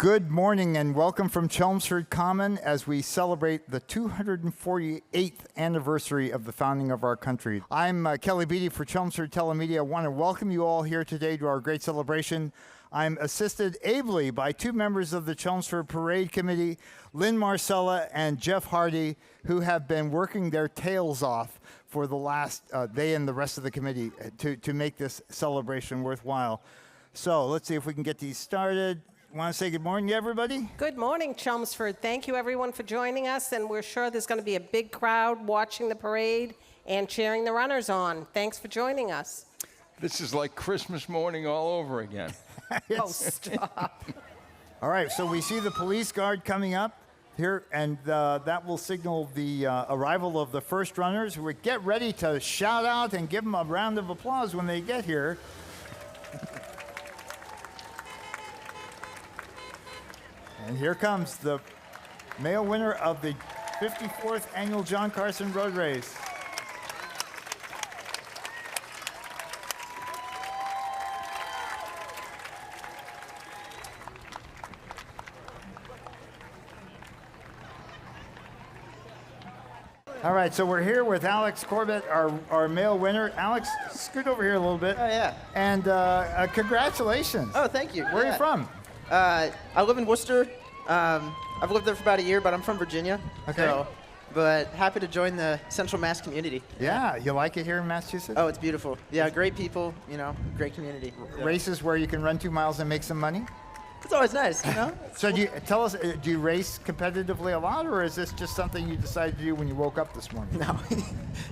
Good morning and welcome from Chelmsford Common as we celebrate the 248th anniversary of the founding of our country. I'm Kelly Beatty for Chelmsford Telemedia. I want to welcome you all here today to our great celebration. I'm assisted ably by two members of the Chelmsford Parade Committee, Lynn Marcella and Jeff Hardy, who have been working their tails off for the last, they and the rest of the committee, to make this celebration worthwhile. So let's see if we can get these started. Want to say good morning to everybody? Good morning, Chelmsford. Thank you, everyone, for joining us, and we're sure there's going to be a big crowd watching the parade and cheering the runners on. Thanks for joining us. This is like Christmas morning all over again. Oh, stop. All right, so we see the police guard coming up here, and that will signal the arrival of the first runners. We get ready to shout out and give them a round of applause when they get here. And here comes the male winner of the 54th annual John Carson Road Race. All right, so we're here with Alex Corbett, our male winner. Alex, scoot over here a little bit. Oh, yeah. And congratulations. Oh, thank you. Where are you from? I live in Worcester. I've lived there for about a year, but I'm from Virginia. Okay. So, but happy to join the Central Mass community. Yeah, you like it here in Massachusetts? Oh, it's beautiful. Yeah, great people, great community. Races where you can run 2 miles and make some money? It's always nice, So do you, tell us, do you race competitively a lot, or is this just something you decided to do when you woke up this morning? No.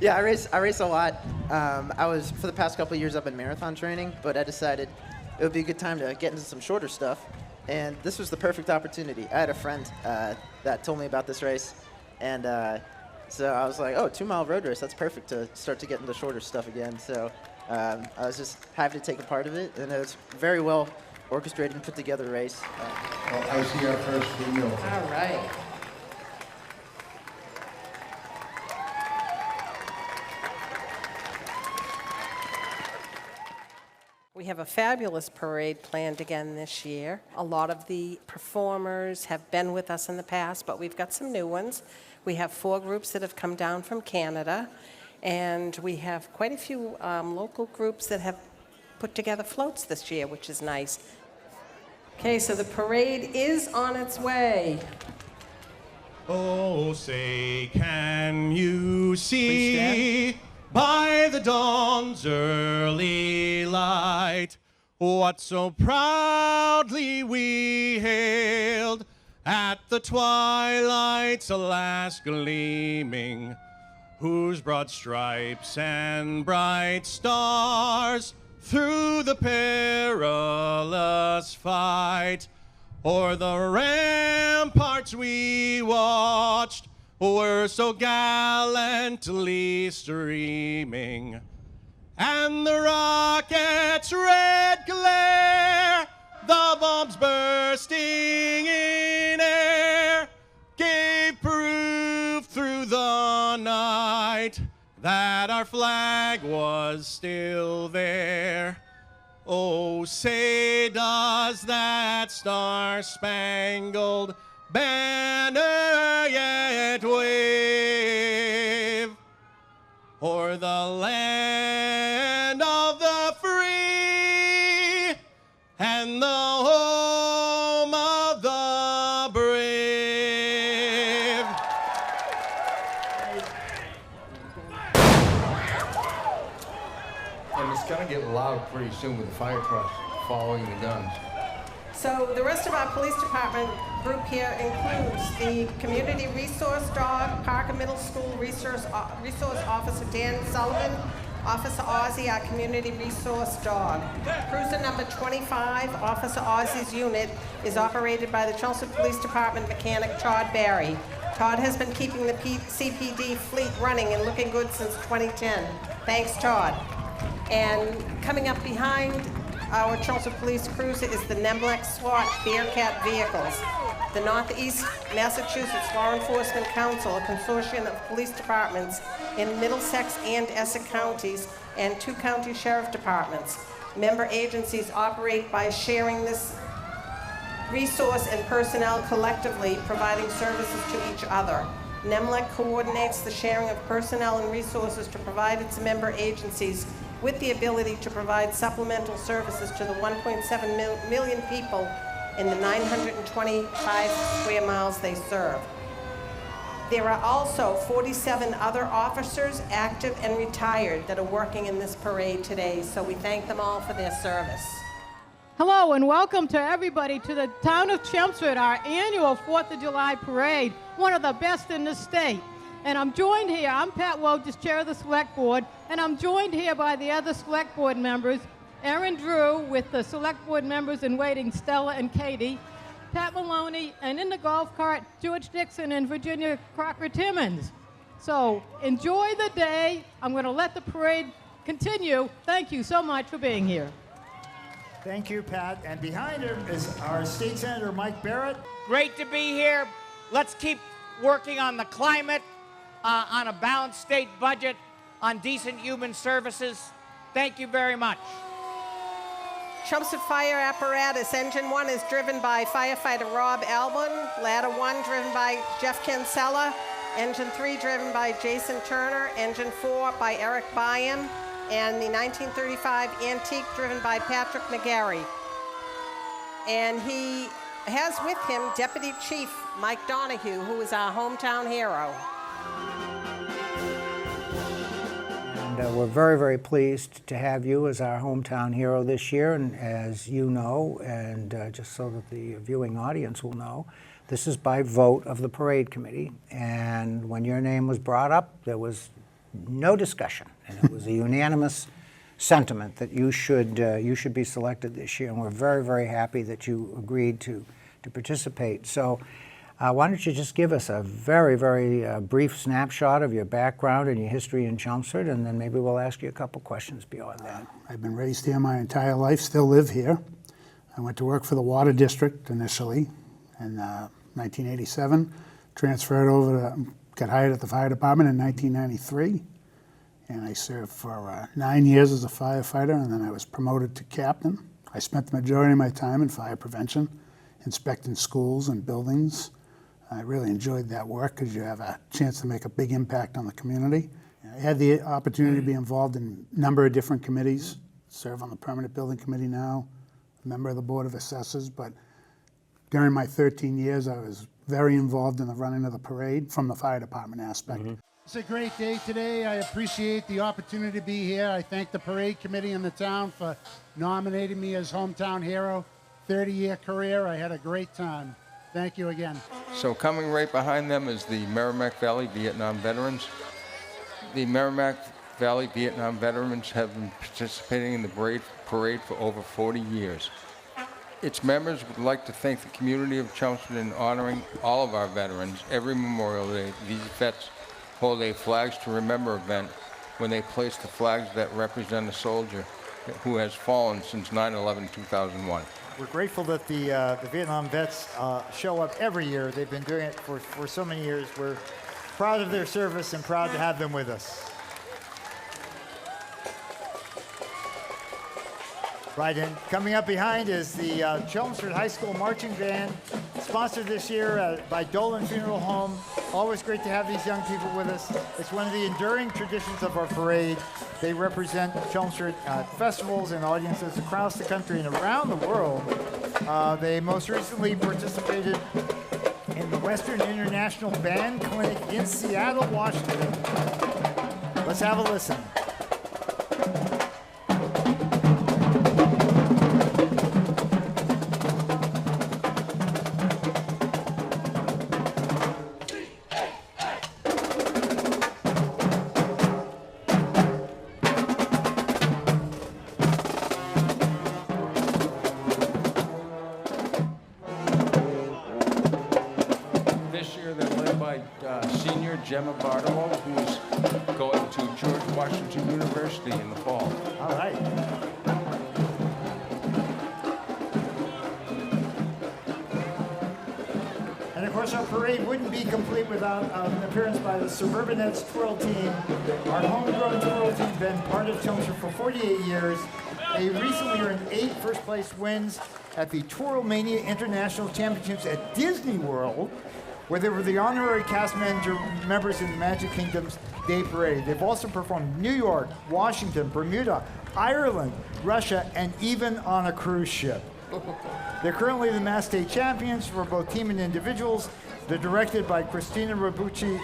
Yeah, I race a lot. For the past couple of years, I've been marathon training, but I decided it would be a good time to get into some shorter stuff. And this was the perfect opportunity. I had a friend that told me about this race, and so I was like, oh, 2 mile road race, that's perfect to start to get into shorter stuff again. So I was just happy to take a part of it, and it was very well orchestrated and put together race. Well, I see our first female. All right. We have a fabulous parade planned again this year. A lot of the performers have been with us in the past, but we've got some new ones. We have 4 groups that have come down from Canada, and we have quite a few local groups that have put together floats this year, which is nice. Okay, so the parade is on its way. Oh, say, can you see by the dawn's early light what so proudly we hailed at the twilight's last gleaming, whose broad stripes and bright stars through the perilous fight o'er the ramparts we watched were so gallantly streaming, and the rocket's red glare, the bombs bursting in air, gave proof through the night that our flag was still there. Oh, say does that star-spangled banner yet wave o'er the land of the free and the home of the brave. And it's going to get loud pretty soon with the fire trucks following the guns. So the rest of our police department group here includes the Community Resource Dog, Parker Middle School Resource Officer Dan Sullivan, Officer Ozzy, our Community Resource Dog. Cruiser number 25, Officer Ozzy's unit, is operated by the Chelmsford Police Department mechanic Todd Barry. Todd has been keeping the CPD fleet running and looking good since 2010. Thanks, Todd. And coming up behind our Chelmsford Police Cruiser is the Nemblek SWAT Bearcat vehicles. The Northeast Massachusetts Law Enforcement Council, a consortium of police departments in Middlesex and Essex counties, and 2 county sheriff departments. Member agencies operate by sharing this resource and personnel collectively providing services to each other. NEMLEC coordinates the sharing of personnel and resources to provide its member agencies with the ability to provide supplemental services to the 1.7 million people in the 925 square miles they serve. There are also 47 other officers, active and retired, that are working in this parade today, so we thank them all for their service. Hello and welcome to everybody to the town of Chelmsford, our annual 4th of July parade, one of the best in the state. And I'm joined here, I'm Pat Wojcik, chair of the select board, and I'm joined here by the other select board members, Erin Drew with the select board members in waiting, Stella and Katie, Pat Maloney, and in the golf cart, George Dixon and Virginia Crocker-Timmons. So enjoy the day. I'm going to let the parade continue. Thank you so much for being here. Thank you, Pat. And behind him is our State Senator Mike Barrett. Great to be here. Let's keep working on the climate, on a balanced state budget, on decent human services. Thank you very much. Chelmsford Fire Apparatus. Engine 1 is driven by firefighter Rob Albon. Ladder 1 driven by Jeff Kinsella. Engine 3 driven by Jason Turner. Engine 4 by Eric Byam. And the 1935 Antique driven by Patrick McGarry. And he has with him Deputy Chief Mike Donahue, who is our hometown hero. And we're very, very pleased to have you as our hometown hero this year. And as you know, and just so that the viewing audience will know, this is by vote of the parade committee. And when your name was brought up, there was no discussion. And it was a unanimous sentiment that you should be selected this year. And we're very, very happy that you agreed to participate. So why don't you just give us a very, very brief snapshot of your background and your history in Chelmsford, and then maybe we'll ask you a couple questions beyond that. I've been raised here my entire life, still live here. I went to work for the Water District initially in 1987, transferred over to, got hired at the fire department in 1993, and I served for 9 years as a firefighter, and then I was promoted to captain. I spent the majority of my time in fire prevention, inspecting schools and buildings. I really enjoyed that work because you have a chance to make a big impact on the community. I had the opportunity to be involved in a number of different committees, serve on the Permanent Building Committee now, a member of the Board of Assessors, but during my 13 years, I was very involved in the running of the parade from the fire department aspect. Mm-hmm. It's a great day today. I appreciate the opportunity to be here. I thank the parade committee and the town for nominating me as hometown hero. 30-year career, I had a great time. Thank you again. So coming right behind them is the Merrimack Valley Vietnam Veterans. The Merrimack Valley Vietnam Veterans have been participating in the parade for over 40 years. Its members would like to thank the community of Chelmsford in honoring all of our veterans. Every Memorial Day, these vets hold a Flags to Remember event when they place the flags that represent a soldier who has fallen since 9/11/2001. We're grateful that the Vietnam vets show up every year. They've been doing it for so many years. We're proud of their service and proud to have them with us. Right, and coming up behind is the Chelmsford High School Marching Band, sponsored this year by Dolan Funeral Home. Always great to have these young people with us. It's one of the enduring traditions of our parade. They represent Chelmsford festivals and audiences across the country and around the world. They most recently participated in the Western International Band Clinic in Seattle, Washington. Let's have a listen. Gemma Bartolo, who's going to George Washington University in the fall. All right. And of course, our parade wouldn't be complete without an appearance by the Suburbanettes twirl team. Our homegrown twirl team has been part of Chelmsford for 48 years. They recently earned 8 first-place wins at the Tourmania International Championships at Disney World, where they were the honorary cast members in the Magic Kingdom's Day Parade. They've also performed New York, Washington, Bermuda, Ireland, Russia, and even on a cruise ship. They're currently the Mass State champions for both team and individuals. They're directed by Christina Rabucci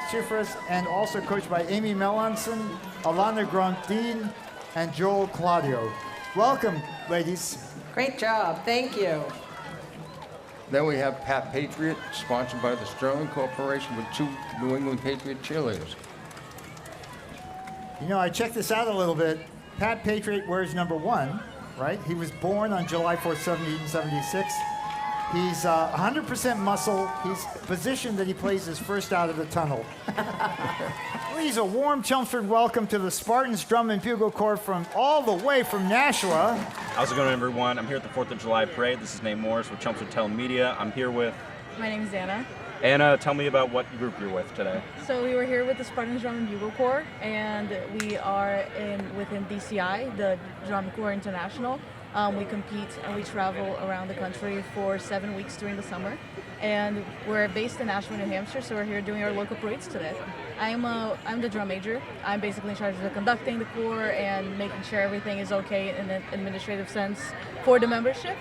Schifres, and also coached by Amy Melanson, Alana Grandin, and Joel Claudio. Welcome, ladies. Great job. Thank you. Then we have Pat Patriot, sponsored by the Sterling Corporation with 2 New England Patriot cheerleaders. You know, I checked this out a little bit. Pat Patriot wears number 1, right? He was born on July 4th, 1776. He's 100% muscle. He's positioned that he plays his first out of the tunnel. Please, a warm Chelmsford welcome to the Spartans Drum and Bugle Corps from all the way from Nashua. How's it going, everyone? I'm here at the 4th of July Parade. This is Nate Morris with Chelmsford Telemedia. I'm here with... My name is Anna. Anna, tell me about what group you're with today. So we were here with the Spartans Drum and Bugle Corps, and we are within DCI, the Drum Corps International. We compete and we travel around the country for 7 weeks during the summer. And we're based in Nashua, New Hampshire, so we're here doing our local parades today. I'm the drum major. I'm basically in charge of conducting the corps and making sure everything is okay in an administrative sense for the membership.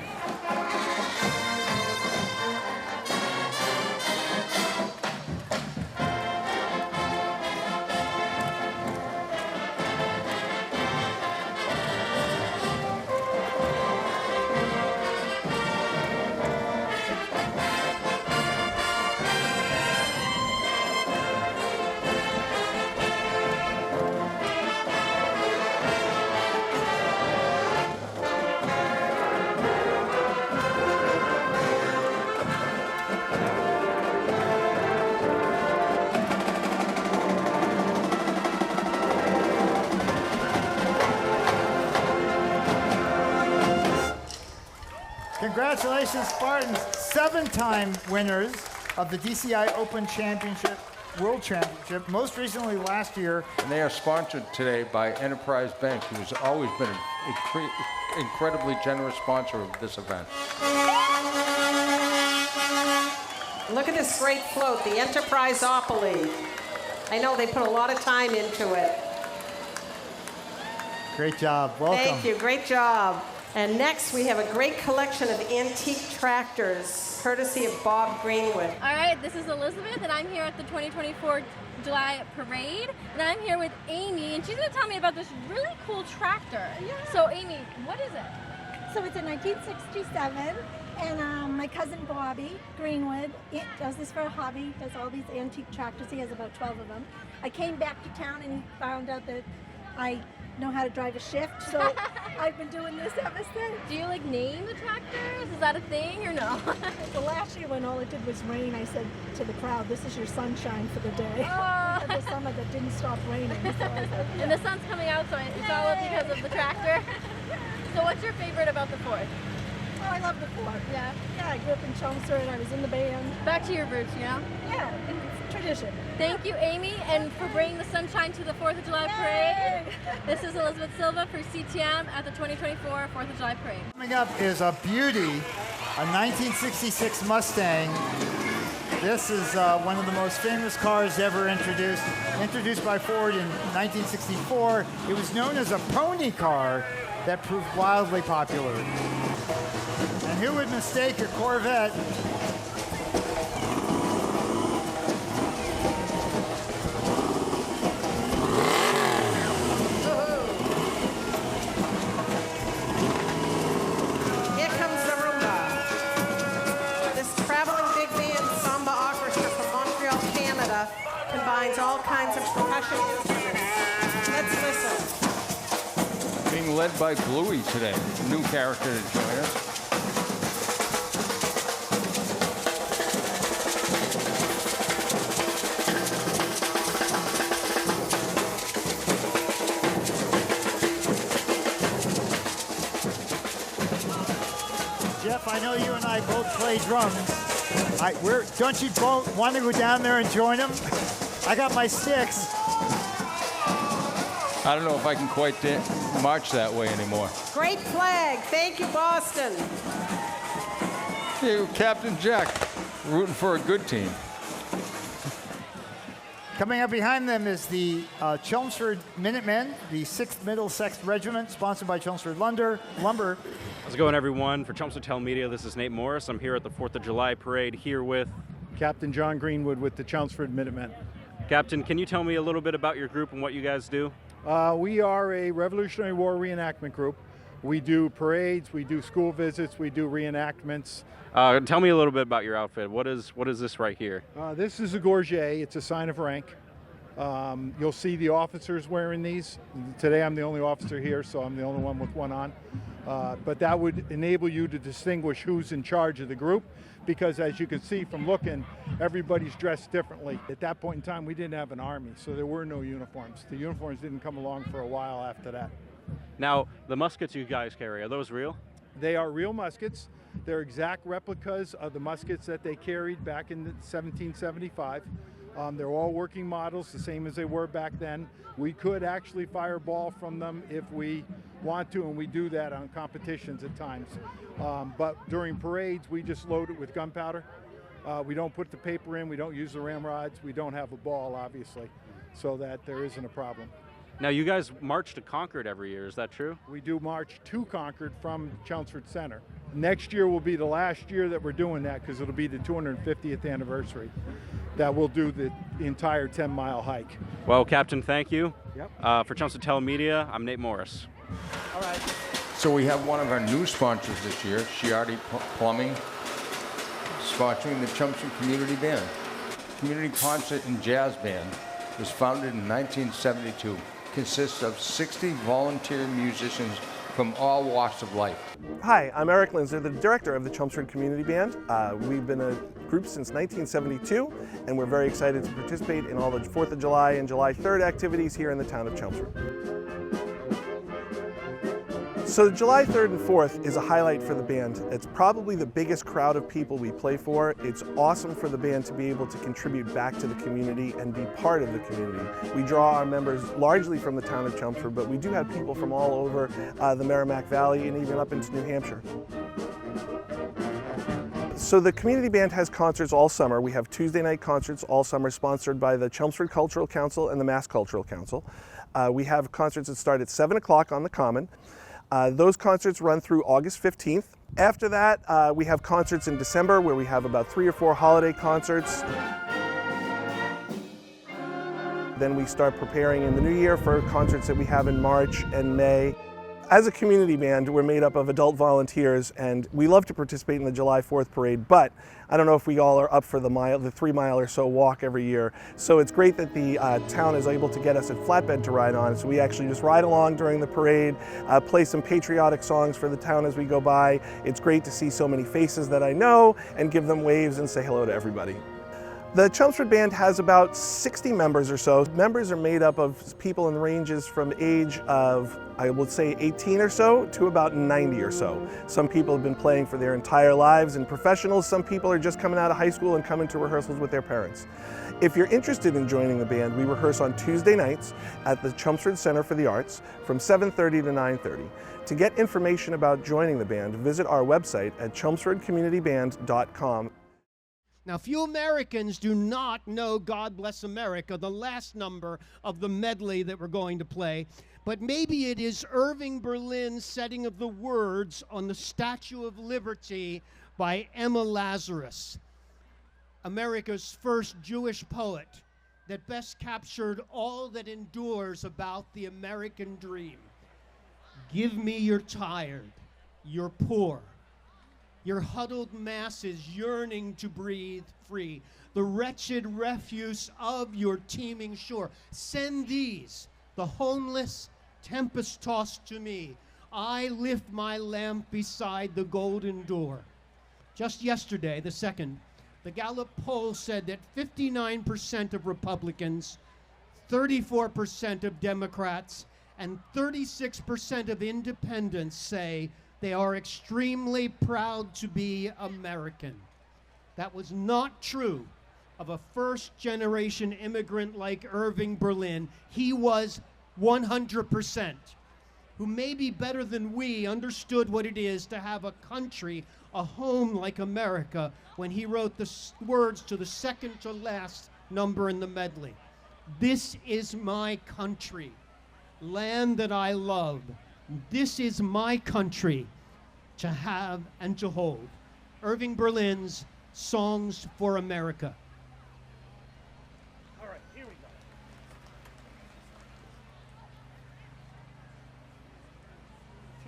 Congratulations, Spartans, 7-time winners of the DCI Open Championship, World Championship, most recently last year. And they are sponsored today by Enterprise Bank, who has always been an incredibly generous sponsor of this event. Look at this great float, the Enterpriseopoly. I know they put a lot of time into it. Great job. Welcome. Thank you. Great job. And next, we have a great collection of antique tractors, courtesy of Bob Greenwood. All right, this is Elizabeth, and I'm here at the 2024 July Parade. And I'm here with Amy, and she's going to tell me about this really cool tractor. Yeah. So, Amy, what is it? So it's a 1967, and my cousin Bobby Greenwood does this for a hobby, does all these antique tractors. He has about 12 of them. I came back to town, and he found out that I know how to drive a shift, so I've been doing this ever since. Do you like name the tractors? Is that a thing or no? So last year when all it did was rain, I said to the crowd, this is your sunshine for the day. Oh. We had the summer that didn't stop raining. So I said, yeah. And the sun's coming out, so it's all because of the tractor. So what's your favorite about the Fourth? Oh, I love the Fourth. Yeah? Yeah, I grew up in Chelmsford and I was in the band. Back to your roots, you know? Yeah, it's tradition. Thank you, Amy, and for bringing the sunshine to the 4th of July Parade. This is Elizabeth Silva for CTM at the 2024 4th of July Parade. Coming up is a beauty, a 1966 Mustang. This is one of the most famous cars ever introduced. Introduced by Ford in 1964. It was known as a pony car that proved wildly popular. And who would mistake a Corvette? Here comes the Rumba. This traveling big band samba orchestra from Montreal, Canada, combines all kinds of percussion instruments. Let's listen. Being led by Bluey today, a new character to join us. Jeff, I know you and I both play drums. Don't you both want to go down there and join them? I got my sticks. I don't know if I can quite march that way anymore. Great flag. Thank you, Boston. Hey, Captain Jack, rooting for a good team. Coming up behind them is the Chelmsford Minutemen, the 6th Middlesex Regiment, sponsored by Chelmsford Lumber. How's it going, everyone? For Chelmsford Telemedia, this is Nate Morris. I'm here at the 4th of July parade here with Captain John Greenwood with the Chelmsford Minutemen. Captain, can you tell me a little bit about your group and what you guys do? We are a Revolutionary War reenactment group. We do parades, we do school visits, we do reenactments. Tell me a little bit about your outfit. What is this right here? This is a gorget. It's a sign of rank. You'll see the officers wearing these. Today I'm the only officer here, so I'm the only one with one on. But that would enable you to distinguish who's in charge of the group, because as you can see from looking, everybody's dressed differently. At that point in time, we didn't have an army, so there were no uniforms. The uniforms didn't come along for a while after that. Now, the muskets you guys carry, are those real? They are real muskets. They're exact replicas of the muskets that they carried back in 1775. They're all working models, the same as they were back then. We could actually fire a ball from them if we want to, and we do that on competitions at times. But during parades, we just load it with gunpowder. We don't put the paper in, we don't use the ramrods, we don't have a ball, obviously, so that there isn't a problem. Now, you guys march to Concord every year, is that true? We do march to Concord from Chelmsford Center. Next year will be the last year that we're doing that, because it'll be the 250th anniversary that we'll do the entire 10-mile hike. Well, Captain, thank you. Yep. For Chelmsford Telemedia, I'm Nate Morris. All right. So we have one of our new sponsors this year, Chiardi Plumbing, sponsoring the Chelmsford Community Band. Community Concert and Jazz Band was founded in 1972. Consists of 60 volunteer musicians from all walks of life. Hi, I'm Eric Linzer, the director of the Chelmsford Community Band. We've been a group since 1972, and we're very excited to participate in all the 4th of July and July 3rd activities here in the town of Chelmsford. So July 3rd and 4th is a highlight for the band. It's probably the biggest crowd of people we play for. It's awesome for the band to be able to contribute back to the community and be part of the community. We draw our members largely from the town of Chelmsford, but we do have people from all over the Merrimack Valley and even up into New Hampshire. So the community band has concerts all summer. We have Tuesday night concerts all summer sponsored by the Chelmsford Cultural Council and the Mass Cultural Council. We have concerts that start at 7 o'clock on the Common. Those concerts run through August 15th. After that, we have concerts in December where we have about 3 or 4 holiday concerts. Then we start preparing in the new year for concerts that we have in March and May. As a community band, we're made up of adult volunteers, and we love to participate in the July 4th parade, but I don't know if we all are up for the 3-mile or so walk every year. So it's great that the town is able to get us a flatbed to ride on. So we actually just ride along during the parade, play some patriotic songs for the town as we go by. It's great to see so many faces that I know and give them waves and say hello to everybody. The Chelmsford Band has about 60 members or so. Members are made up of people in ranges from age of, I would say, 18 or so to about 90 or so. Some people have been playing for their entire lives and professionals. Some people are just coming out of high school and coming to rehearsals with their parents. If you're interested in joining the band, we rehearse on Tuesday nights at the Chelmsford Center for the Arts from 7:30 to 9:30. To get information about joining the band, visit our website at chelmsfordcommunityband.com. Now, few Americans do not know God Bless America, the last number of the medley that we're going to play, but maybe it is Irving Berlin's setting of the words on the Statue of Liberty by Emma Lazarus, America's first Jewish poet that best captured all that endures about the American dream. Give me your tired, your poor, your huddled masses yearning to breathe free, the wretched refuse of your teeming shore. Send these, the homeless, tempest-tossed to me. I lift my lamp beside the golden door. Just yesterday, the 2nd, the Gallup poll said that 59% of Republicans, 34% of Democrats, and 36% of independents say they are extremely proud to be American. That was not true of a first-generation immigrant like Irving Berlin. He was 100%, who maybe better than we understood what it is to have a country, a home like America, when he wrote the words to the second to last number in the medley. This is my country, land that I love. This is my country to have and to hold. Irving Berlin's Songs for America. All right, here we go.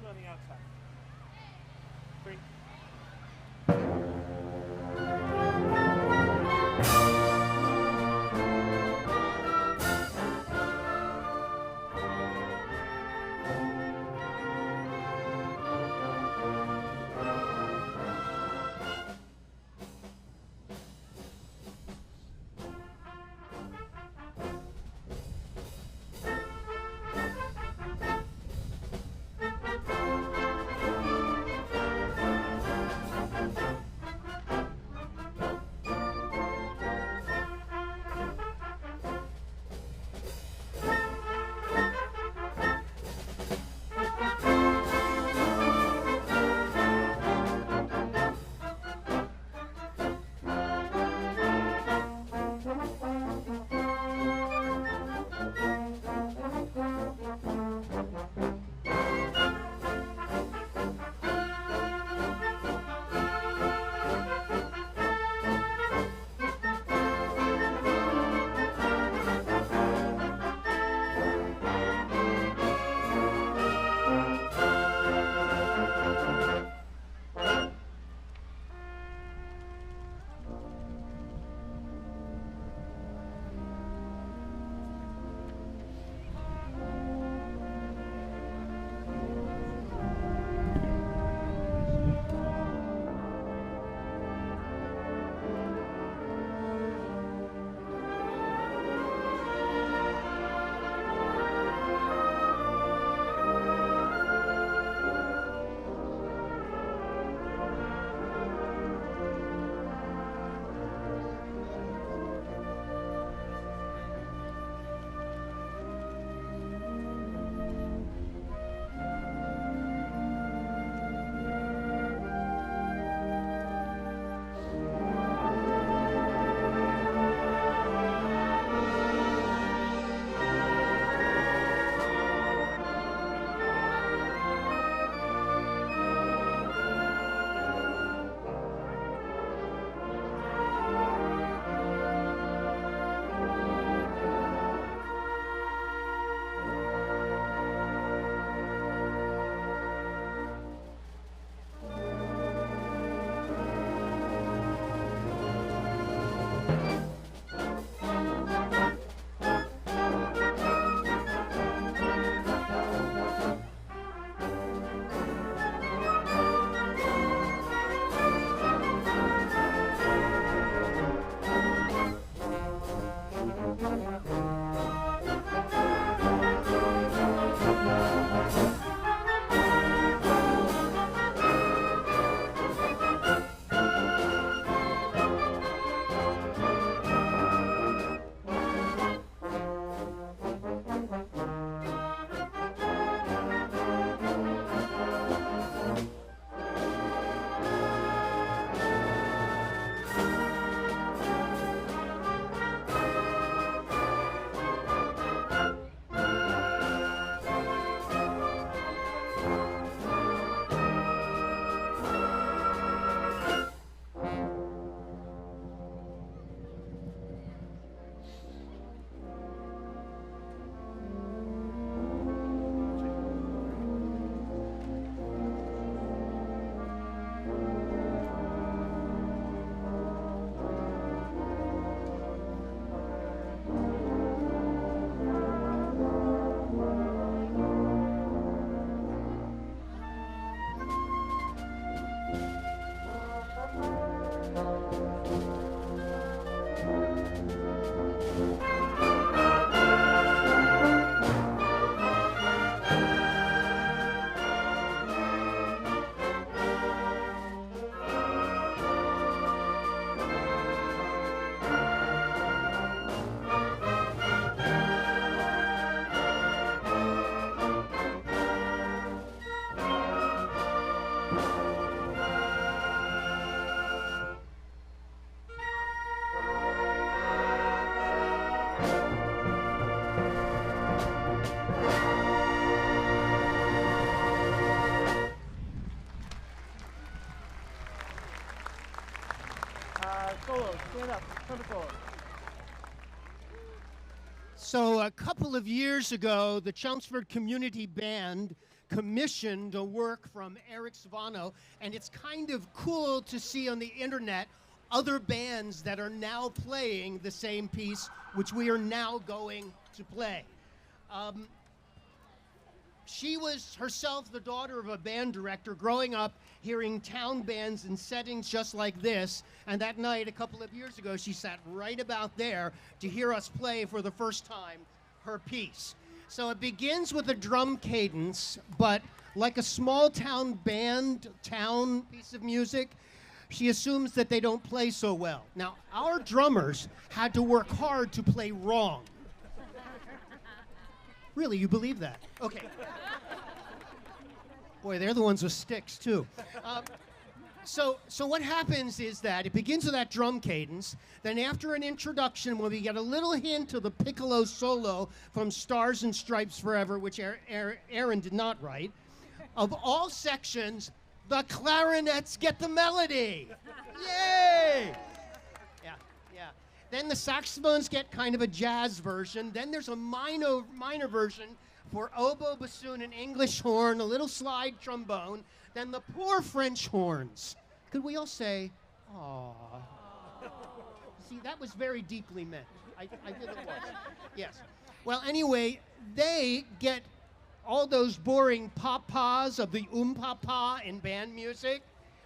Two on the outside. 3. it up. Come forward. So a couple of years ago, the Chelmsford Community Band commissioned a work from Eric Savano, and it's kind of cool to see on the internet other bands that are now playing the same piece, which we are now going to play. She was herself the daughter of a band director, growing up hearing town bands in settings just like this, and that night a couple of years ago she sat right about there to hear us play for the first time her piece. So it begins with a drum cadence, but like a small town band, town piece of music, she assumes that they don't play so well. Now, our drummers had to work hard to play wrong. Really, you believe that? Okay. Boy, they're the ones with sticks, too. So what happens is that it begins with that drum cadence. Then after an introduction, when we get a little hint of the piccolo solo from Stars and Stripes Forever, which Aaron did not write, of all sections, the clarinets get the melody. Yay! Yeah. Then the saxophones get kind of a jazz version. Then there's a minor version for oboe, bassoon, and English horn, a little slide trombone. Then the poor French horns. Could we all say, "Aw"? See, that was very deeply meant. I did it once. Yes. Well, anyway, they get all those boring pop-pas of the papa in band music.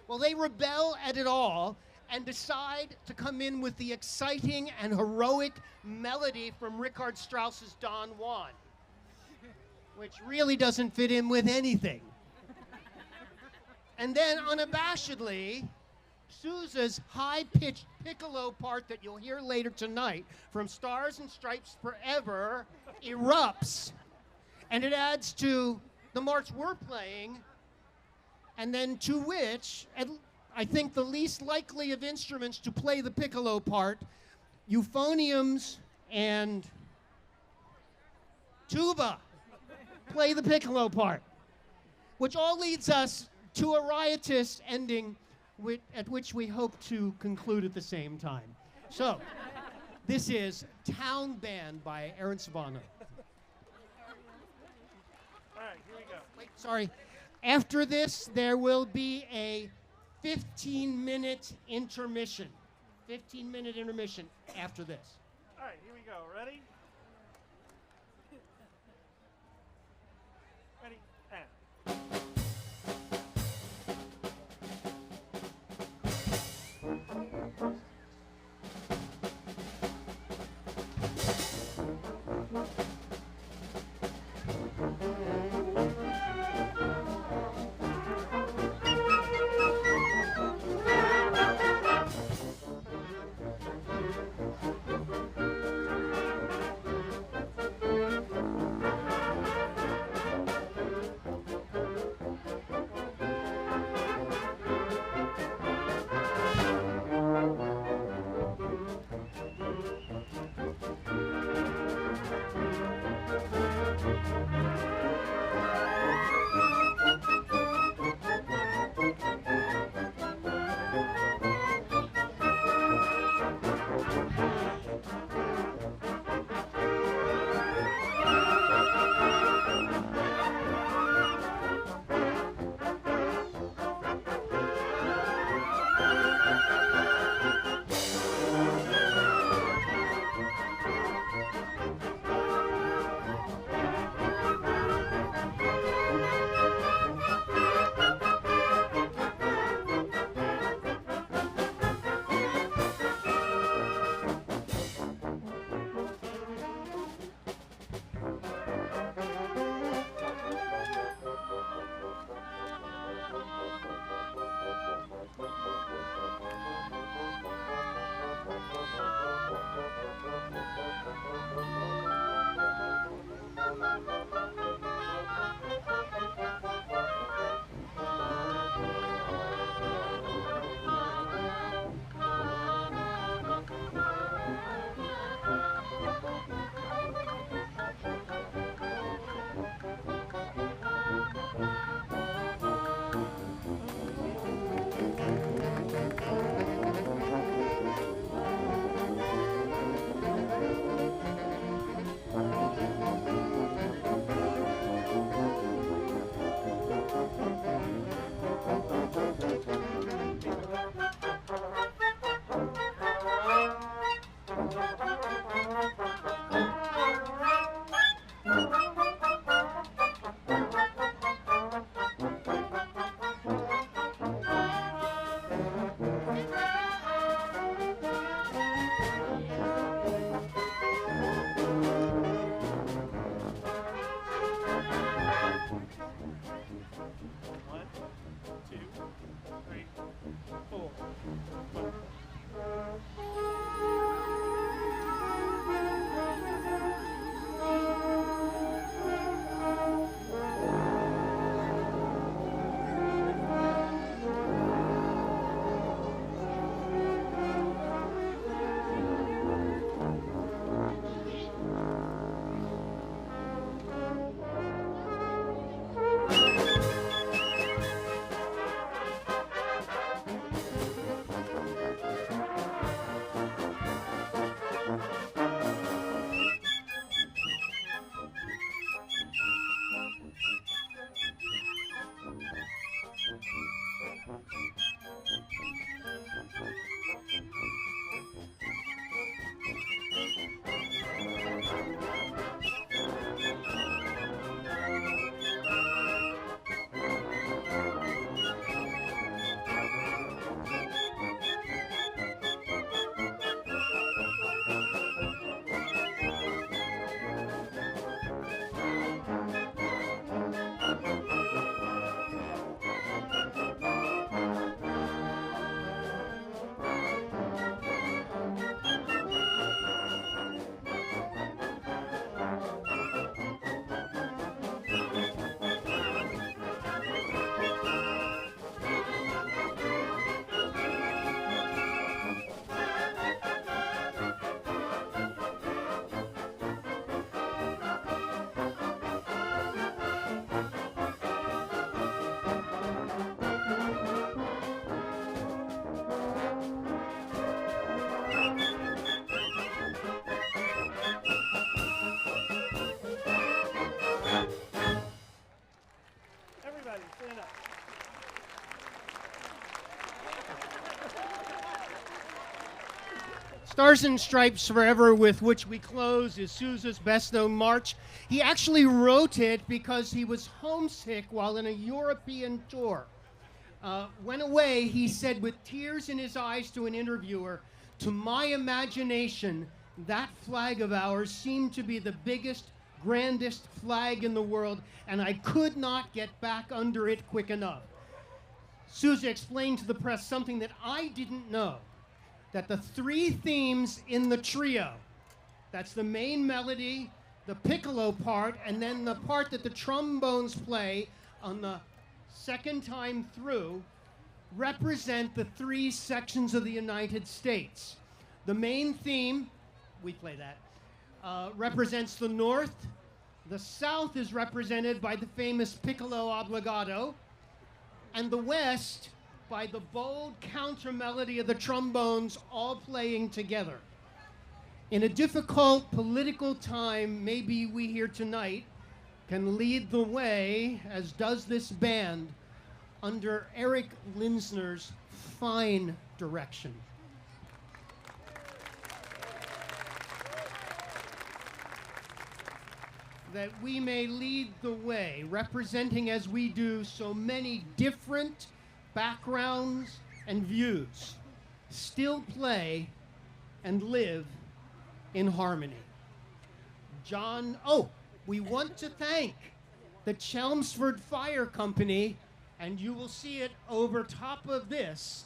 Well, they rebel at it all and decide to come in with the exciting and heroic melody from Richard Strauss's Don Juan, which really doesn't fit in with anything. And then unabashedly, Sousa's high-pitched piccolo part that you'll hear later tonight from Stars and Stripes Forever erupts, and it adds to the march we're playing, and then to which, I think the least likely of instruments to play the piccolo part, euphoniums and tuba play the piccolo part, which all leads us to a riotous ending at which we hope to conclude at the same time. So, this is Town Band by Aaron Savano. All right, here we go. Wait, sorry. After this, there will be a 15-minute intermission. 15-minute intermission after this. All right, here we go. Ready? Ready, and. Everybody, stand up. Stars and Stripes Forever, with which we close, is Sousa's best-known march. He actually wrote it because he was homesick while on a European tour. Went away, he said with tears in his eyes to an interviewer, "To my imagination, that flag of ours seemed to be the biggest, grandest flag in the world, and I could not get back under it quick enough." Sousa explained to the press something that I didn't know, that the three themes in the trio, that's the main melody, the piccolo part, and then the part that the trombones play on the second time through, represent the three sections of the United States. The main theme, we play that, represents the North. The South is represented by the famous piccolo obbligato, and the West by the bold counter melody of the trombones all playing together. In a difficult political time, maybe we here tonight can lead the way, as does this band, under Eric Linsner's fine direction. That we may lead the way, representing as we do so many different backgrounds and views, still play and live in harmony. We want to thank the Chelmsford Fire Company, and you will see it over top of this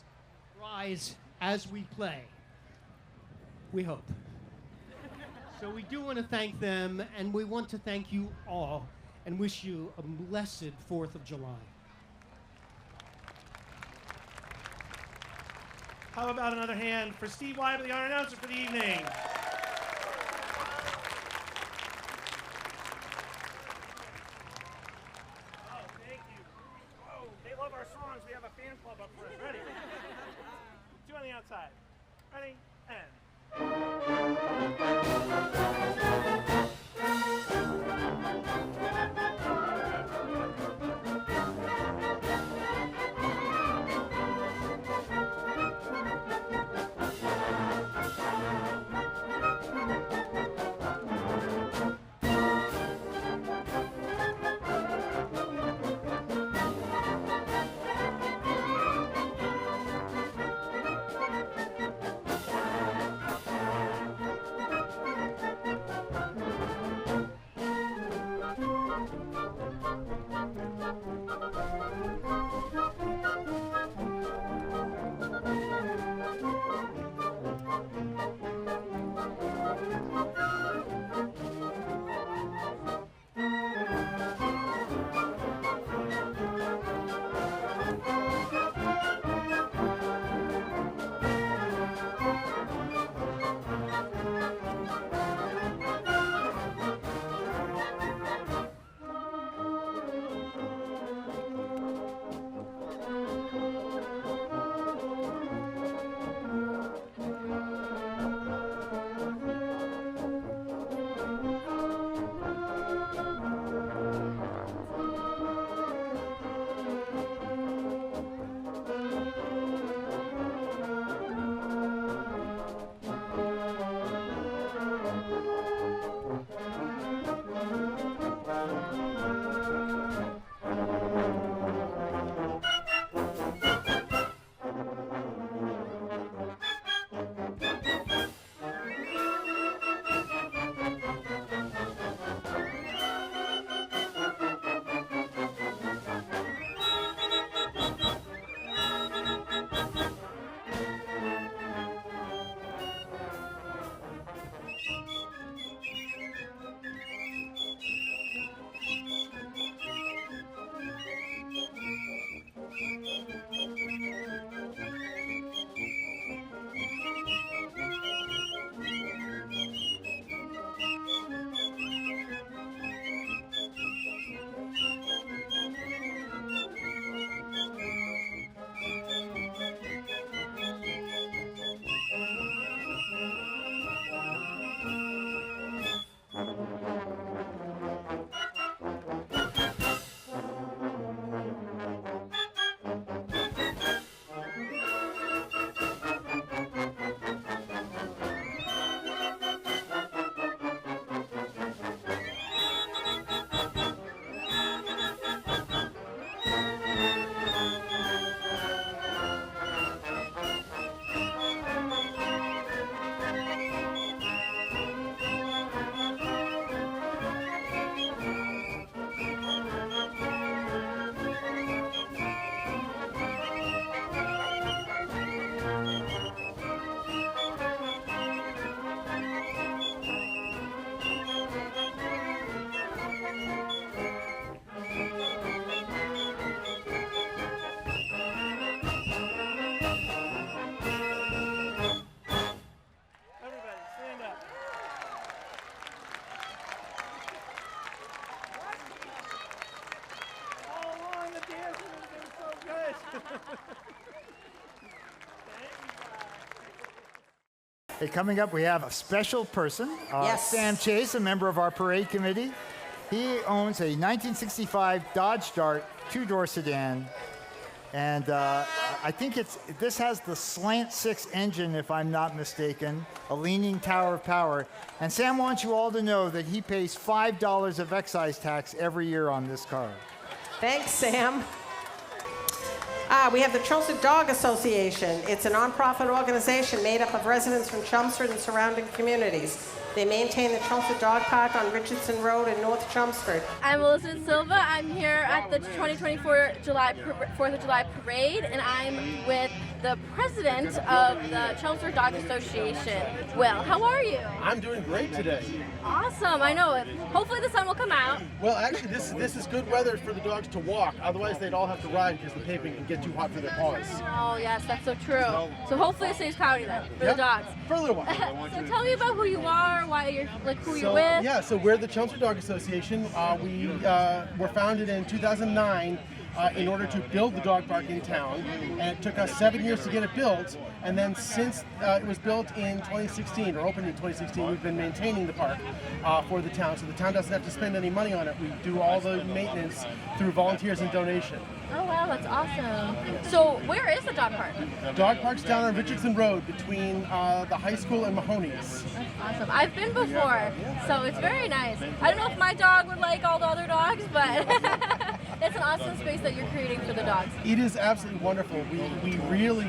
rise as we play. We hope. So we do want to thank them, and we want to thank you all and wish you a blessed 4th of July. How about another hand for Steve Wybe, the honor announcer for the evening? Oh, thank you. Oh, they love our songs. We have a fan club up front. Ready? Two on the outside. Ready? And. Hey, coming up, we have a special person, Yes. Sam Chase, a member of our parade committee. He owns a 1965 Dodge Dart two-door sedan, and I think this has the Slant 6 engine, if I'm not mistaken, a leaning tower of power. And Sam wants you all to know that he pays $5 of excise tax every year on this car. Thanks, Sam. We have the Chelmsford Dog Association. It's a nonprofit organization made up of residents from Chelmsford and surrounding communities. They maintain the Chelmsford Dog Park on Richardson Road in North Chelmsford. I'm Elizabeth Silva. I'm here at the 2024 4th of July Parade, and I'm with the president of the Chelmsford Dog Association. Will, how are you? I'm doing great today. Awesome, I know it. Hopefully the sun will come out. Well, actually, this is good weather for the dogs to walk. Otherwise, they'd all have to ride because the pavement can get too hot for their paws. Oh, yes, that's so true. So hopefully it stays cloudy then for the dogs. For a little while. So tell me about who you are, why you're who you're with. Yeah, so we're the Chelmsford Dog Association. We were founded in 2009 in order to build the dog park in town, and it took us 7 years to get it built. And then since it was built in 2016, or opened in 2016, we've been maintaining the park for the town. So the town doesn't have to spend any money on it. We do all the maintenance through volunteers and donation. Oh wow, that's awesome. So where is the dog park? Dog park's down on Richardson Road between the high school and Mahoney's. That's awesome. I've been before, so it's very nice. I don't know if my dog would like all the other dogs, but it's an awesome space that you're creating for the dogs. It is absolutely wonderful. We really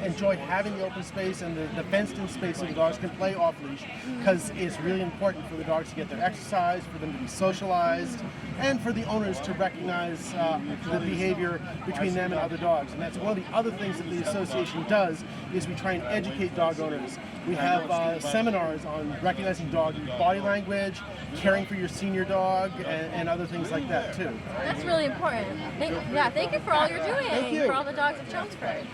enjoy having the open space and the fenced-in space so the dogs can play off-leash, because it's really important for the dogs to get their exercise, for them to be socialized, and for the owners to recognize the behavior between them and other dogs. And that's one of the other things that the association does, is we try and educate dog owners. We have seminars on recognizing dog body language, caring for your senior dog, and other things like that too. That's really important. Thank you for all you're doing. Thank you. For all the dogs of Chelmsford.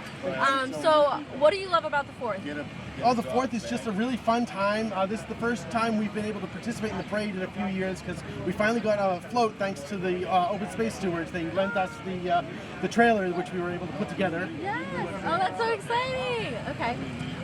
So what do you love about the 4th? Oh, the 4th is just a really fun time. This is the first time we've been able to participate in the parade in a few years, because we finally got a float thanks to the open space stewards. They lent us the trailer, which we were able to put together. Yes. Oh, that's so exciting. Okay.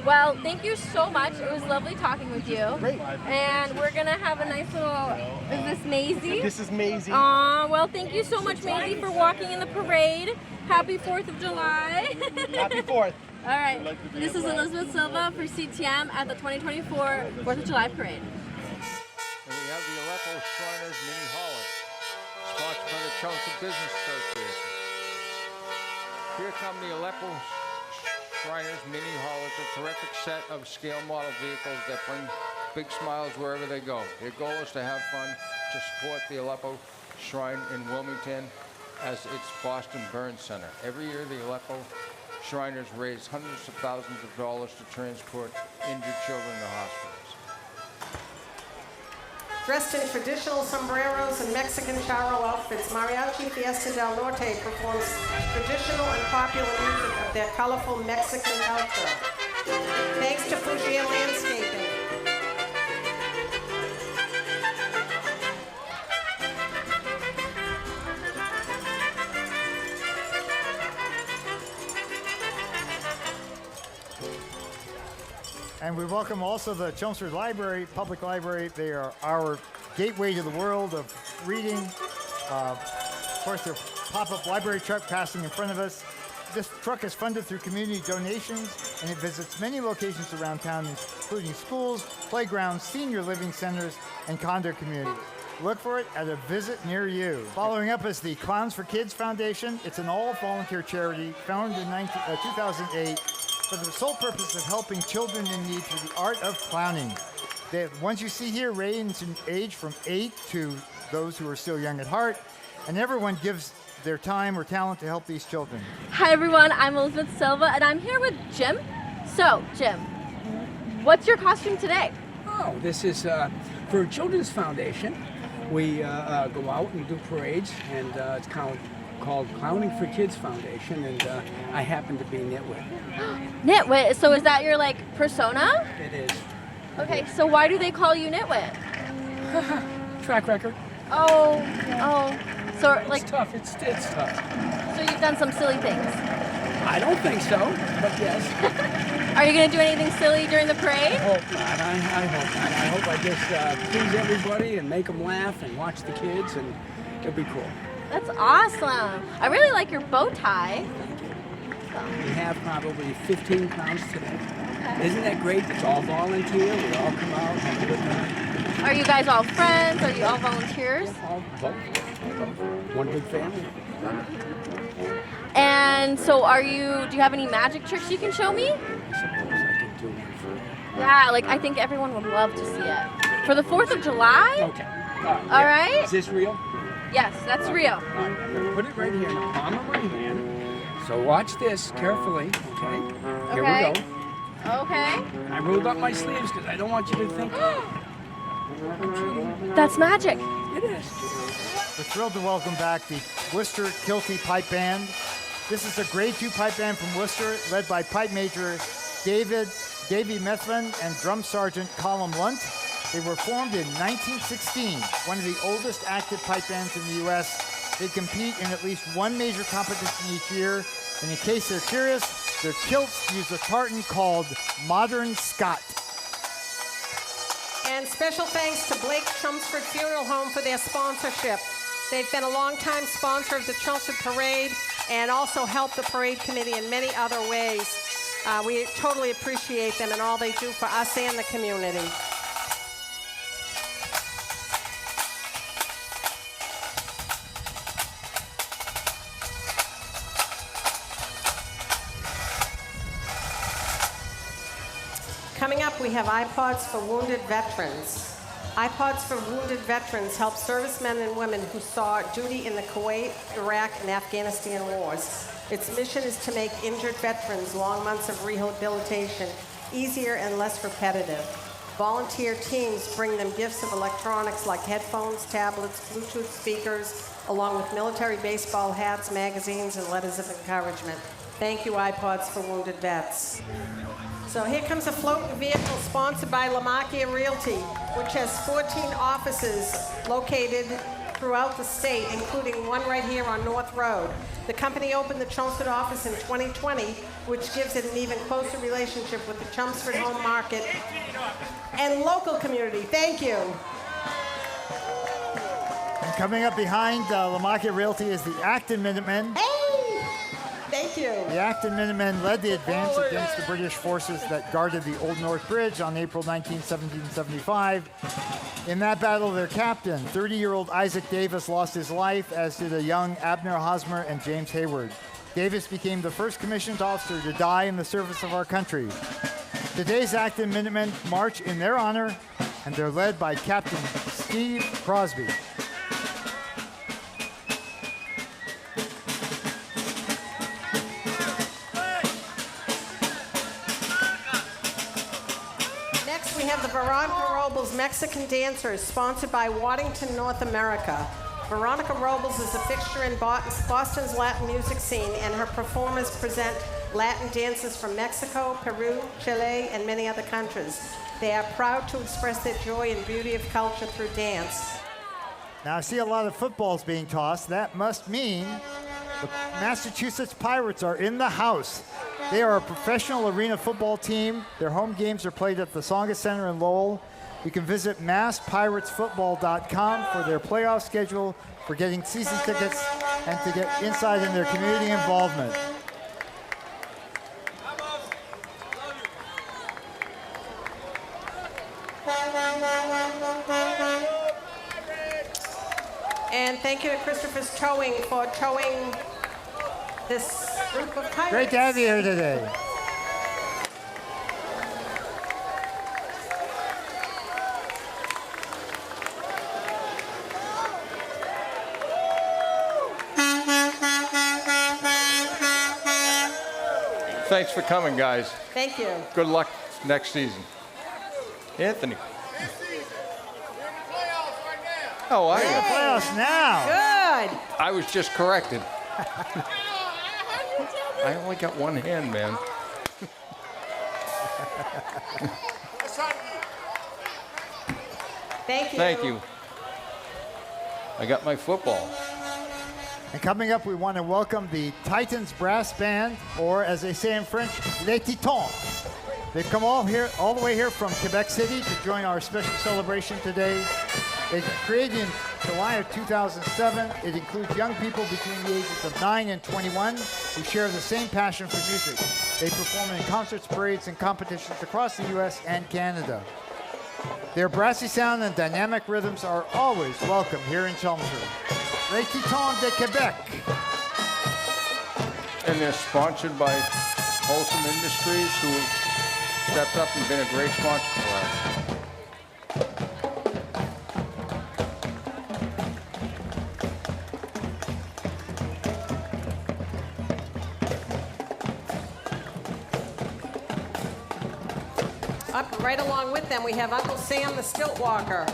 Well, thank you so much. It was lovely talking with you. Great. And we're going to have a nice little, is this Maisie? This is Maisie. Well, thank you so much, Maisie, for walking in the parade. Happy 4th of July. Happy 4th. All right. This is Elizabeth Silva for CTM at the 2024 4th of July Parade. And we have the Aleppo Shriners Mini Hauler, sponsored by the Chelmsford Business Association. Here come the Aleppo Shriners Mini Haulers, a terrific set of scale model vehicles that bring big smiles wherever they go. Their goal is to have fun, to support the Aleppo Shrine in Wilmington as its Boston Burn Center. Every year, the Aleppo Shriners raise hundreds of thousands of dollars to transport injured children to hospitals. Dressed in traditional sombreros and Mexican charro outfits, Mariachi Fiesta del Norte performs traditional and popular music of their colorful Mexican culture. Thanks to Fujian Landscaping. And we welcome also the Chelmsford Library, Public Library. They are our gateway to the world of reading. Of course, their pop-up library truck passing in front of us. This truck is funded through community donations, and it visits many locations around town, including schools, playgrounds, senior living centers, and condo communities. Look for it at a visit near you. Following up is the Clowns for Kids Foundation. It's an all-volunteer charity founded in 2008 for the sole purpose of helping children in need through the art of clowning. The ones you see here range in age from 8 to those who are still young at heart, and everyone gives their time or talent to help these children. Hi everyone, I'm Elizabeth Silva and I'm here with Jim. So, Jim, what's your costume today? Oh, this is for a children's foundation. We go out and do parades, and it's called Clowning for Kids Foundation, and I happen to be Nitwit. Nitwit, so is that your persona? It is. Okay, so why do they call you Nitwit? Track record. Oh, so It's tough, it's tough. So you've done some silly things. I don't think so, but yes. Are you going to do anything silly during the parade? I hope not. I hope not. I hope I just please everybody and make them laugh and watch the kids, and it'll be cool. That's awesome. I really like your bow tie. We have probably 15 crowns today. Okay. Isn't that great? It's all volunteer. We all come out, have a good time. Are you guys all friends? Are you all volunteers? All both. One big family. And so do you have any magic tricks you can show me? I suppose I could do one for you. Yeah, like I think everyone would love to see it. For the 4th of July? Okay. All right. Is this real? Yes, that's real. All right, I'm going to put it right here in the palm of my hand. So watch this carefully, okay? Here we go. Okay. I rolled up my sleeves because I don't want you to think. That's magic. It is. We're thrilled to welcome back the Worcester Kilty Pipe Band. This is a grade 2 pipe band from Worcester, led by pipe major Davy Methven and drum sergeant Colin Lunt. They were formed in 1916, one of the oldest active pipe bands in the U.S. They compete in at least one major competition each year. And in case they're curious, their kilts use a tartan called Modern Scott. And special thanks to Blake Chelmsford Funeral Home for their sponsorship. They've been a longtime sponsor of the Chelmsford Parade and also helped the parade committee in many other ways. We totally appreciate them and all they do for us and the community. Coming up, we have iPods for Wounded Veterans. iPods for Wounded Veterans help servicemen and women who saw duty in the Kuwait, Iraq, and Afghanistan wars. Its mission is to make injured veterans' long months of rehabilitation easier and less repetitive. Volunteer teams bring them gifts of electronics like headphones, tablets, Bluetooth speakers, along with military baseball hats, magazines, and letters of encouragement. Thank you, iPods for Wounded Vets. So here comes a floating vehicle sponsored by Lamakia Realty, which has 14 offices located throughout the state, including one right here on North Road. The company opened the Chelmsford office in 2020, which gives it an even closer relationship with the Chelmsford home market and local community. Thank you. And coming up behind Lamakia Realty is the Acton Minutemen. Hey! Thank you. The Acton Minutemen led the advance against the British forces that guarded the Old North Bridge on April 19, 1775. In that battle, their captain, 30-year-old Isaac Davis, lost his life, as did a young Abner Hosmer and James Hayward. Davis became the first commissioned officer to die in the service of our country. Today's Acton Minutemen march in their honor, and they're led by Captain Steve Crosby. Veronica Robles Mexican Dancers, sponsored by Waddington, North America. Veronica Robles is a fixture in Boston's Latin music scene, and her performers present Latin dances from Mexico, Peru, Chile, and many other countries. They are proud to express their joy and beauty of culture through dance. Now I see a lot of footballs being tossed. That must mean the Massachusetts Pirates are in the house. They are a professional arena football team. Their home games are played at the Tsonga Center in Lowell. You can visit masspiratesfootball.com for their playoff schedule, for getting season tickets, and to get insight in their community involvement. And thank you to Christopher's Towing for towing this group of pirates. Great to have you here today. Thanks for coming, guys. Thank you. Good luck next season. Anthony. Oh, I am. Playoffs now. Good. I was just corrected. I only got one hand, man. Thank you. Thank you. I got my football. And coming up, we want to welcome the Titans Brass Band, or as they say in French, Les Titans. They've come all the way here from Quebec City to join our special celebration today. They created in July of 2007. It includes young people between the ages of 9 and 21 who share the same passion for music. They perform in concerts, parades, and competitions across the U.S. and Canada. Their brassy sound and dynamic rhythms are always welcome here in Chelmsford. Les Titans de Québec. And they're sponsored by Wholesome Industries, who stepped up and been a great sponsor for us. Up right along with them, we have Uncle Sam the Stilt Walker.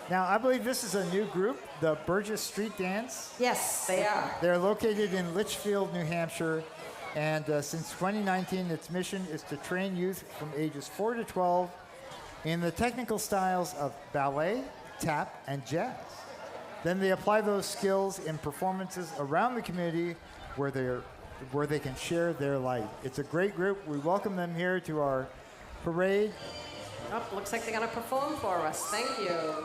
Now, I believe this is a new group, the Burgess Street Dance. Yes, they are. They're located in Litchfield, New Hampshire, and since 2019, its mission is to train youth from ages 4 to 12 in the technical styles of ballet, tap, and jazz. Then they apply those skills in performances around the community where they can share their light. It's a great group. We welcome them here to our parade. Oh, looks like they're going to perform for us. Thank you.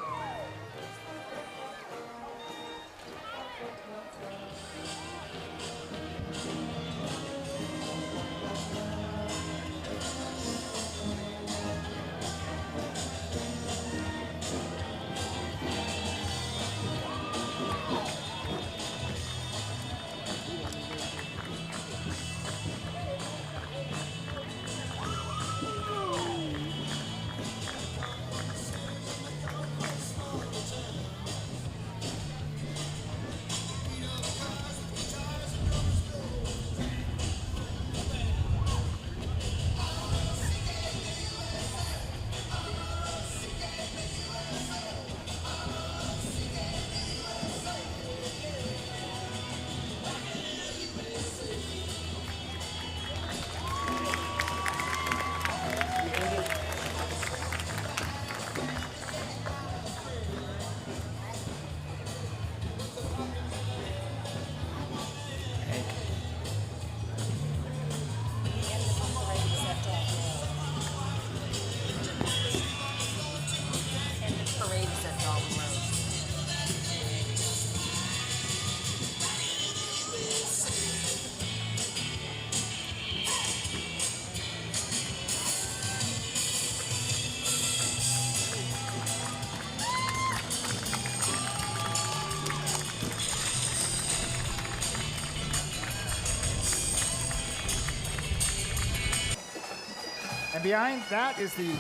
And behind that is the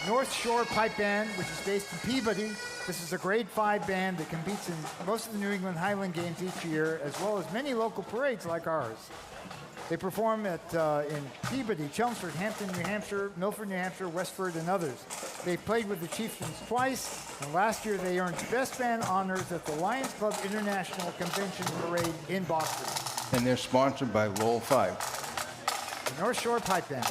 North Shore Pipe Band, which is based in Peabody. This is a grade 5 band that competes in most of the New England Highland Games each year, as well as many local parades like ours. They perform in Peabody, Chelmsford, Hampton, New Hampshire, Milford, New Hampshire, Westford, and others. They played with the Chieftains twice, and last year they earned Best Band honors at the Lions Club International Convention Parade in Boston. And they're sponsored by Roll 5. The North Shore Pipe Band.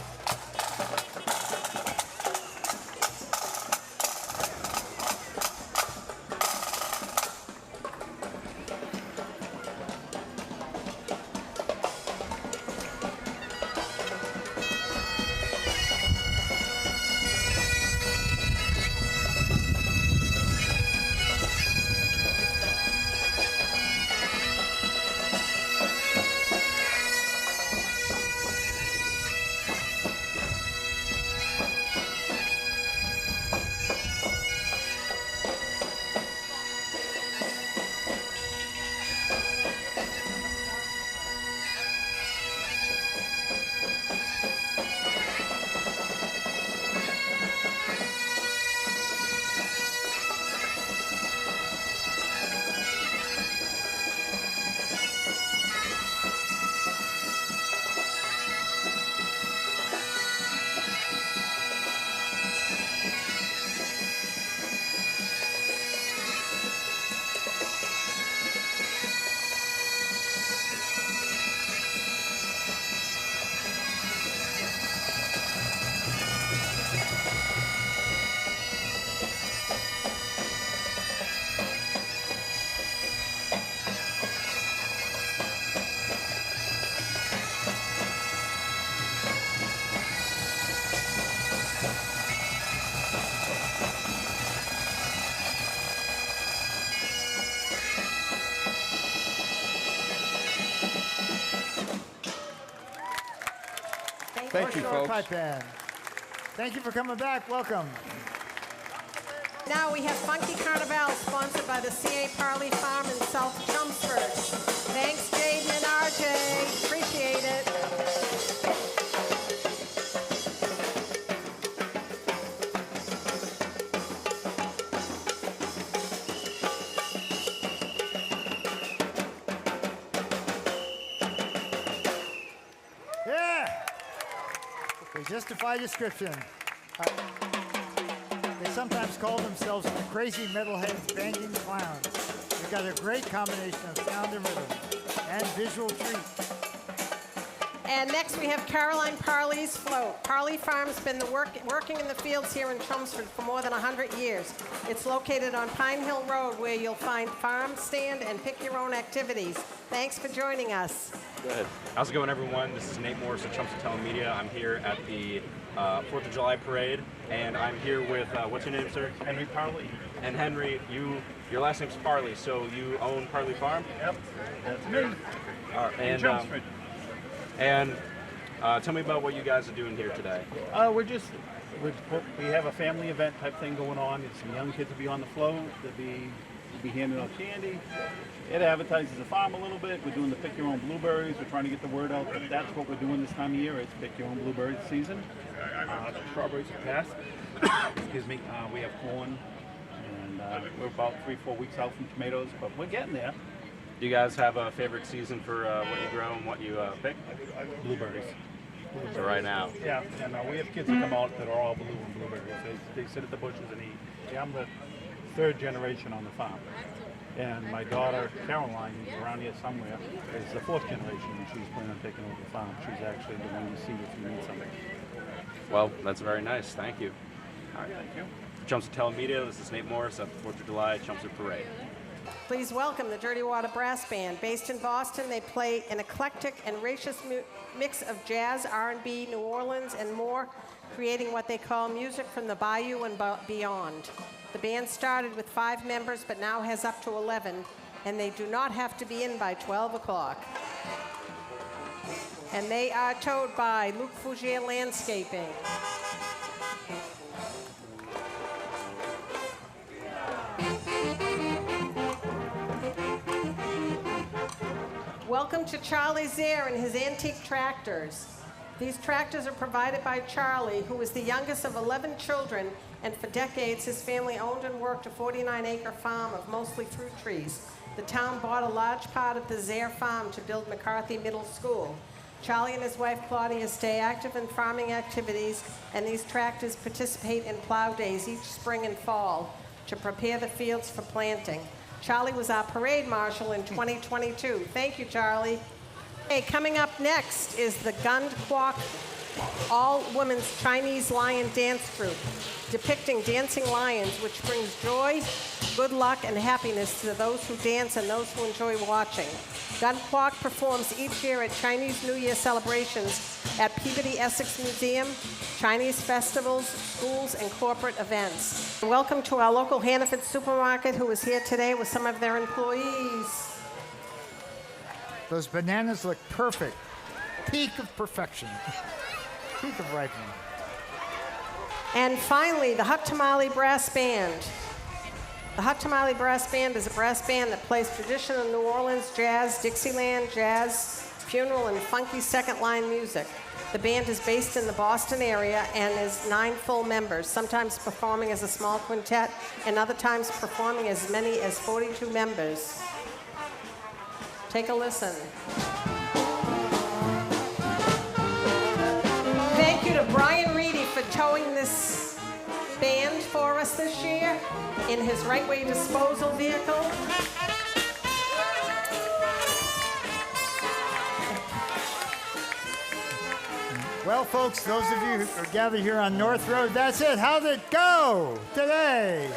Thank you, folks. Pipe Band. Thank you for coming back. Welcome. Now we have Funky Carnival, sponsored by the CA Parley Farm in South Chelmsford. Thanks, Jaden and RJ. Appreciate it. Yeah. They justify description. They sometimes call themselves the crazy metalheads banging clowns. They've got a great combination of sound and rhythm and visual treat. And next we have Caroline Parley's Float. Parley Farm's been working in the fields here in Chelmsford for more than 100 years. It's located on Pine Hill Road, where you'll find farm stand and pick your own activities. Thanks for joining us. Go ahead. How's it going, everyone? This is Nate Morris of Chelmsford Telemedia. I'm here at the 4th of July Parade, and I'm here with, what's your name, sir? Henry Parley. And Henry, your last name's Parley, so you own Parley Farm? Yep, that's me. All right, In Chelmsford. And tell me about what you guys are doing here today. We have a family event type thing going on. Some young kids will be on the float. They'll be handing out candy. It advertises the farm a little bit. We're doing the pick your own blueberries. We're trying to get the word out that that's what we're doing this time of year. It's pick your own blueberries season. Strawberries are past. Excuse me. We have corn, and we're about 3-4 weeks out from tomatoes, but we're getting there. Do you guys have a favorite season for what you grow and what you pick? Blueberries. So right now. Yeah, and we have kids that come out that are all blue and blueberries. They sit at the bushes and eat. Yeah, I'm the 3rd generation on the farm. And my daughter, Caroline, who's around here somewhere, is the 4th generation, and she's planning on taking over the farm. She's actually the one you see if you need something. Well, that's very nice. Thank you. All right, thank you. Chelmsford Telemedia, this is Nate Morris at the 4th of July Chelmsford Parade. Please welcome the Dirty Water Brass Band. Based in Boston, they play an eclectic and raucous mix of jazz, R&B, New Orleans, and more, creating what they call music from the bayou and beyond. The band started with 5 members, but now has up to 11, and they do not have to be in by 12 o'clock. And they are towed by Luc Fougier Landscaping. Welcome to Charlie Zare and his antique tractors. These tractors are provided by Charlie, who is the youngest of 11 children, and for decades his family owned and worked a 49-acre farm of mostly fruit trees. The town bought a large part of the Zare farm to build McCarthy Middle School. Charlie and his wife Claudia stay active in farming activities, and these tractors participate in plow days each spring and fall to prepare the fields for planting. Charlie was our parade marshal in 2022. Thank you, Charlie. Okay, coming up next is the Gund Kwok all-women's Chinese lion dance troupe, depicting dancing lions, which brings joy, good luck, and happiness to those who dance and those who enjoy watching. Gund Kwok performs each year at Chinese New Year celebrations at Peabody Essex Museum, Chinese festivals, schools, and corporate events. Welcome to our local Hannaford supermarket, who is here today with some of their employees. Those bananas look perfect. Peak of perfection. Peak of ripening. And finally, the Hut Tamale Brass Band. The Hut Tamale Brass Band is a brass band that plays traditional New Orleans jazz, Dixieland jazz, funeral, and funky second-line music. The band is based in the Boston area and is 9 full members, sometimes performing as a small quintet and other times performing as many as 42 members. Take a listen. Thank you to Brian Reedy for towing this band for us this year in his Right-Way disposal vehicle. Well, folks, those of you who are gathered here on North Road, that's it. How'd it go today?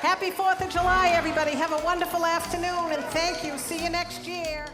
Happy 4th of July, everybody. Have a wonderful afternoon, and thank you. See you next year.